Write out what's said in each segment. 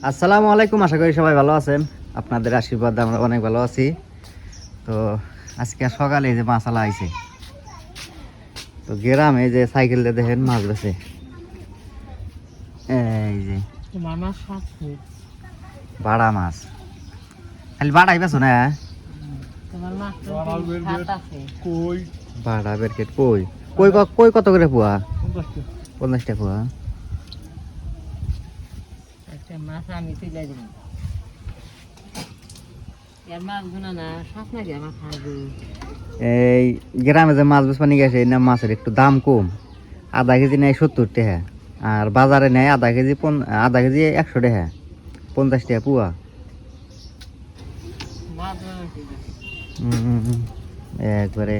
আসসালামু আলাইকুম, আশা করি সবাই ভালো আছেন। আপনাদের আশীর্বাদ আমরা অনেক ভালো আছি। তো আজকে সকালে এই যে মাছালা আইছে, তো গ্রামে যে সাইকেল দিয়ে দেখেন মাছ বেছে। এই যে বাড়া মাছ, খালি বাড়াই বেছো না? বাড়া বেরকেট কই কই কই কত করে পোয়া? 50 পোয়া। এই গ্রামে যে মাছ বেচপানি গেছে না, মাছের একটু দাম কম। আধা কেজি নেয় 70 টাকা, আর বাজারে নেয় আধা কেজি 100 টাকা, 50 টাকা পোয়া। একবারে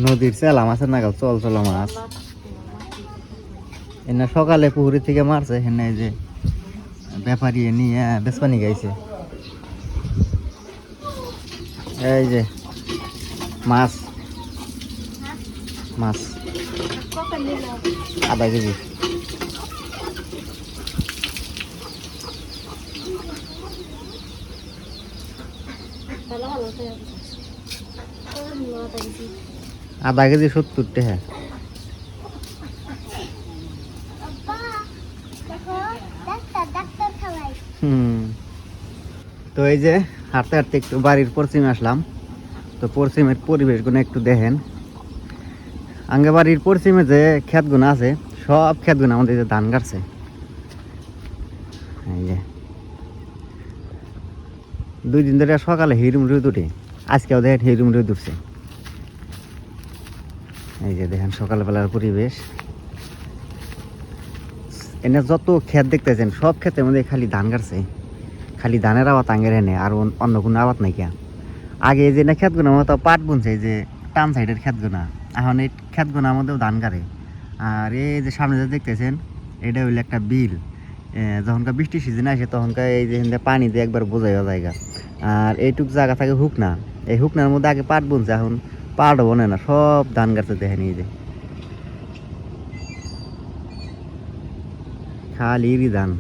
নদীর চেলা মাছের নাগাল চল চলা মাছ। এনে সকালে পুকুরি থেকে মারছে, এনে যে ব্যাপারী নিয়ে বেচপানি গাইছে। এই যে মাছ মাছ আধা কেজি। আধা কেজি 70 টাকা। তো এই যে হাঁটতে হাঁটতে একটু বাড়ির পশ্চিমে আসলাম। তো পশ্চিমের পরিবেশগুলো একটু দেখেন। আঙ্গে বাড়ির পশ্চিমে যে ক্ষেতগুলো আছে, সব ক্ষেতগুলো আমাদের যে ধান কাটছে। এই যে 2 দিন ধরে সকালে হিরুম রোদ উঠে, আজকেও দেখেন হিরুম রোদ উঠছে। এই যে দেখেন সকালবেলার পরিবেশ। এনে যত ক্ষেত দেখতেছেন, সব ক্ষেতের মধ্যে খালি ধান কাটছে। খালি ধানের আবাদ আঙ্গের এনে, আর অন্য কোনো আবাদ নাই কে। আগে এই যে না ক্ষেতগুলো মতো পাট বুনছে, এই যে টান সাইডের ক্ষেতগুনা, এখন এই ক্ষেতগুনার মধ্যেও ধান কাটে। আর এই যে সামনে যে দেখতেছেন, এটা হইলো একটা বিল। যখনকার বৃষ্টির সিজন আসে তখনকার এই যে পানি দিয়ে একবার বোঝাইয়া জায়গা। আর এইটুক জায়গা থাকে হুকনা, এই হুকনার মধ্যে আগে পাট বুনছে, এখন পাটও বনে না, সব ধান কাটতে দেখেন। এই যে খালি ধান।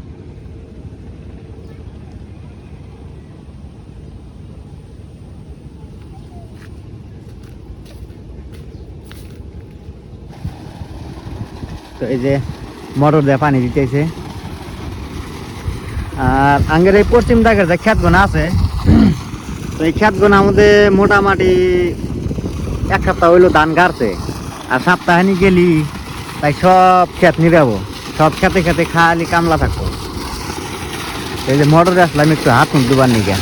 তো এই যে মোটর দিয়ে পানি দিতেছে। আর আঙ্গের এই পশ্চিম দাগের যে ক্ষেতগুনা আছে, তো এই ক্ষেতগুনার মধ্যে মোটামুটি 1 সপ্তাহ হইলো ধান গাড়ছে। আর সপ্তাহানি গেলি তাই সব ক্ষেত নিরাবো, সব খেতে খেতে খালি কামলা থাকতো। এই যে মোটরে আসলাম একটু হাত মুখ দুবার নিকে।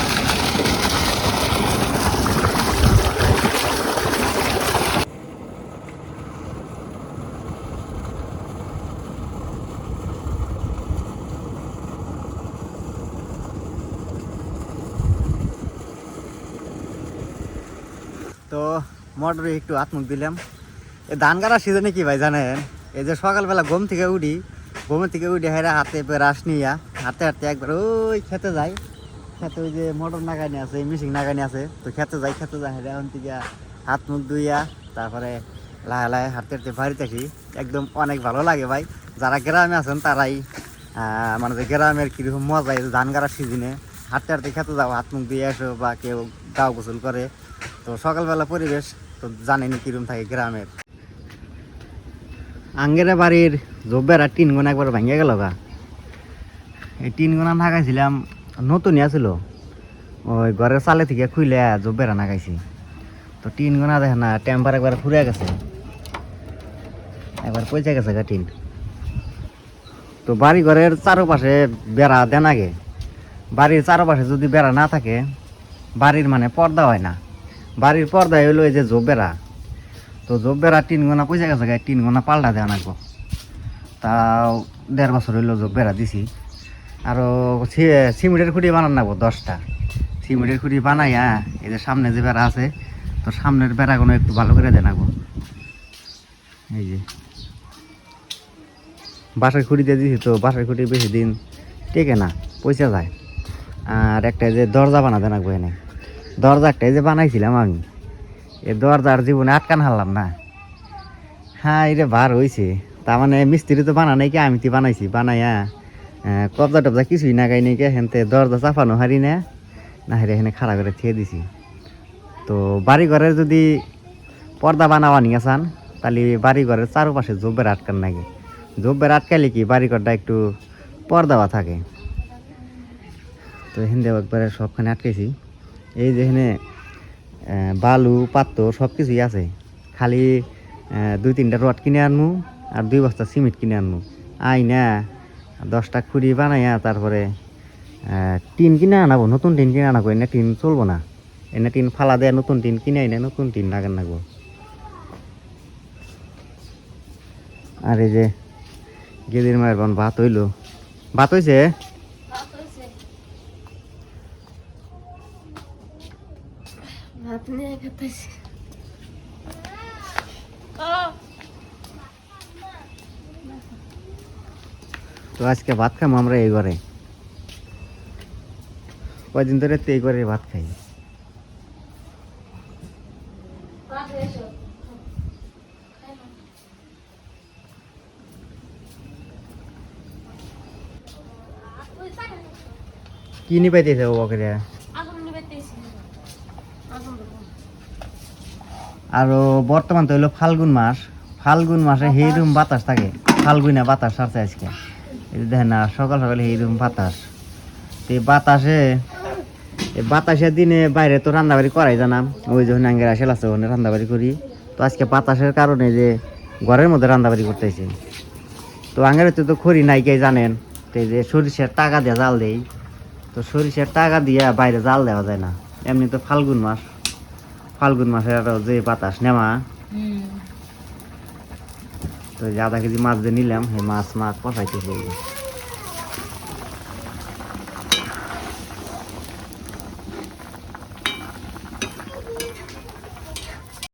তো মোটরে একটু হাত মুখ দিলাম। এই ধান গাড়ার সিজনে কি ভাই জানেন, এই যে সকালবেলা ঘুম থেকে উঠি হেরা হাতে রাস নিয়া হাঁটতে হাঁটতে একবার ওই খেতে যাই। খেতে ওই যে মোটর নাগানি আছে, মিশিং নাগানি আছে, তো খেতে যাই হেরা এখন থেকে হাত মুখ ধুইয়া তারপরে লাহে লাহে হাঁটতে হাঁটতে বাড়িতে আসি। একদম অনেক ভালো লাগে ভাই। যারা গ্রামে আছেন তারাই মানে যে গ্রামের কীরকম মজা, এই ধান গাড়ার সিজনে হাঁটতে হাঁটতে খেতে যাও, হাত মুখ দিয়ে আসো, বা কেউ গাও গোসল করে। তো সকালবেলা পরিবেশ তো জানেনি কিরম থাকে গ্রামের। আঙ্গের বাড়ির জব্বেরা 3 গোনা একবার ভেঙে গেল গা। এই 3 গোনা লাগাইছিলাম, নতুনই আছিল, ওই ঘরের চালে থেকে খুইলে জব্বেরা লাগাইছি। তো 3 গোনা দেখে না টেম্পার একবার ফুরে গেছে, একবার পচে গেছে গা টিন। তো বাড়ি ঘরের চারপাশে বেড়া দেন আগে। বাড়ির চারপাশে যদি বেড়া না থাকে, বাড়ির মানে পর্দা হয় না। বাড়ির পর্দা হইলো এই যে জব্বেরা। তো জব্বেরা 3 গোনা পয়সা গেছে গায়ে, 3 গোনা পাল্টা দেওয়া লাগবো। তাও 1.5 বছর হইলো জব্বেরা দিছি। আরও সিমেন্টের খুঁটি বানান লাগবো 10টা। সিমেন্টের খুঁটি বানাইয়া এই যে সামনে যে বেড়া আছে, তো সামনের বেড়াগুলো একটু ভালো করে দেন লাগবো। এই যে বাসার খুঁটি দিয়ে দিছি, তো বাসার খুঁটি বেশি দিন টেকে না, পয়সা যায়। আর একটা যে দরজা বানাতে লাগবো এনে। দরজা একটা যে বানাইছিলাম আমি, এই দরজার জীবনে আটকান হারলাম না। হ্যাঁ এটা বার হয়েছে, তার মানে মিস্ত্রি তো বানানাই কি, আমি তো বানাইছি। বানাইয়া কবজা টবজা কিছুই না গাই নাকি হেনতে দরজা চাপানো হারি না না হারি এখানে খাড়া করে থিয়ে দিছি। তো বাড়ি ঘরের যদি পর্দা বানাওয়া নিয়ে চান তাহলে বাড়ি ঘরের চারপাশে জব্বের আটকান লাগে, জব্বের আটকালে কি বাড়ি ঘরটা একটু পর্দাওয়া থাকে। তো এখানে একবারে সবখানে আটকেছি। এই যে এখানে বালু পাত্র সব কিছুই আছে, খালি 2-3টা রড কিনে আনমু আর 2 বস্তা সিমেন্ট কিনে আনমু, আইনা 10টা খুঁড়ি বানাইয়া তারপরে টিন কিনে আনাবো, নতুন টিন কিনে আনাবো। এনে টিন চলবো না, এনে টিন ফালা দেয়, নতুন টিন কিনে আইনে নতুন টিন লাগান লাগবো। আর এই যে গেদির মায়ের বোন ভাত হইলো, ভাত হইছে। তো আজকে ভাত খাবো আমরা এই ঘরে, কয়দিন ধরে তো এই ঘরে ভাত খাই। কি নি পাইতেছে ও বকরে? আর বর্তমান তো হইলো ফাল্গুন মাস, ফাল্গুন মাসে সেইরকম বাতাস থাকে, ফাল্গুনা বাতাস আসছে আজকে। এই যে দেখেন না সকাল সকালে এইরকম বাতাস। তো এই বাতাসের দিনে বাইরে তো রান্নাবাড়ি করাই জানাম, ওই যখন আঙ্গের আসেল আছে ওখানে রান্নাবাড়ি করি। তো আজকে বাতাসের কারণে যে ঘরের মধ্যে রান্নাবাড়ি করতেছি। তো আঙ্গের তো খড়ি নাই কে জানেন, তো এই যে সরিষার টাকা দিয়ে জাল দেই। তো সরিষার টাকা দিয়ে বাইরে জাল দেওয়া যায় না, এমনি তো ফাল্গুন মাস, ফাল্গুন মাসের আরো যে বাতাস নেওয়া। তো যে 1/2 কেজি মাছ দিয়ে নিলাম, সেই মাছ পচাইতেছি।